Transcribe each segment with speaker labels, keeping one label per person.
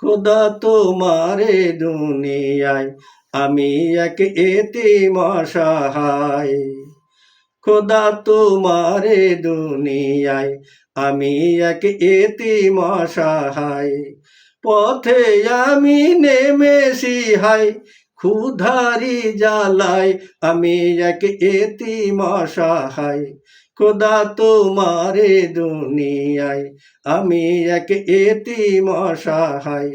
Speaker 1: খোদা তোমারে দুনিয়ায় আমি এক এতিম অসহায়। খোদা তোমারে দুনিয়ায় আমি এক এতিম অসহায়। পথে আমি নেমেছি হাই, ক্ষুধারি জ্বালায় আমি এক এতিম অসহায়। খোদা তোমারে দুনিয়ায় আমি এক এতিম অসহায়।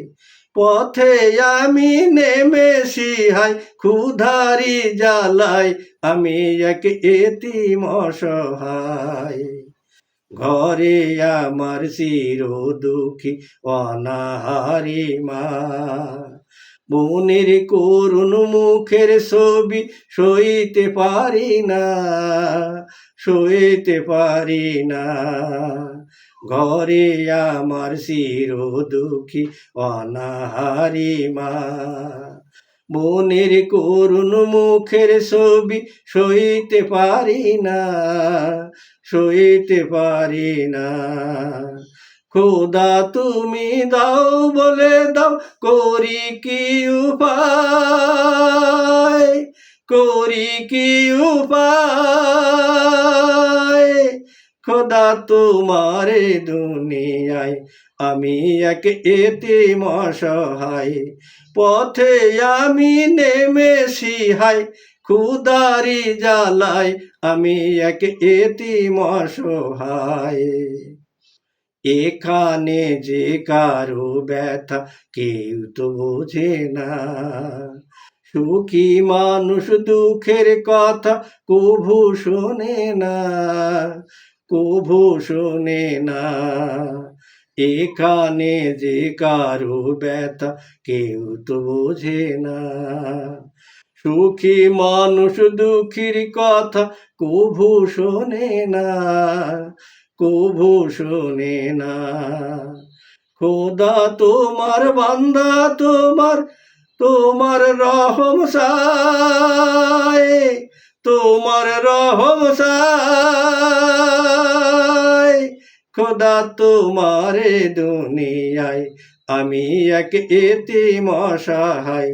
Speaker 1: পথে আমি নেমেছি হাই, ক্ষুধারি জ্বালায় আমি এক এতিম অসহায়। ঘরে আমার চির দুঃখী অনাহারি মা, বোনের করুণ মুখের ছবি সইতে পারি না, সইতে পারি না। ঘরে আমার চির দুঃখী অনাহারি মা, বোনের করুণ মুখের ছবি সইতে পারি না, সইতে পারি না। খোদা তুমি দাও বলে দাও, করি কি উপায়, করি কি উপায়। খোদা তোমারে দুনিয়ায় আমি এক এতিম অসহায়। পথে আমি নেমেছি হাই, ক্ষুধারি জ্বালায় আমি এক এতিম অসহায়। এখানে যে কারো ব্যথা কেউ তো বোঝে না, সুখী মানুষ দুঃখের কথা কভু শোনে না, কভু শোনে না। এখানে যে কারো ব্যথা কেউ তো বোঝে না, সুখী মানুষ দুঃখীর কথা কভু শোনে না, কভু শোনে না। খোদা তোমার বান্দা তোমার, তোমার রহম চায়, তোমার রহম চায়। খোদা তোমারে দুনিয়ায় আমি এক এতিম অসহায়।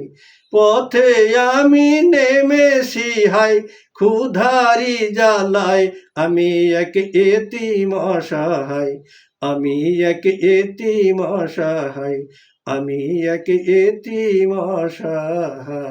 Speaker 1: পথে আমি নেমেছি হাই, ক্ষুধারি জ্বালায় আমি এক এতিম অসহায়, আমি এক এতিম অসহায়, আমি এক এতিম অসহায়।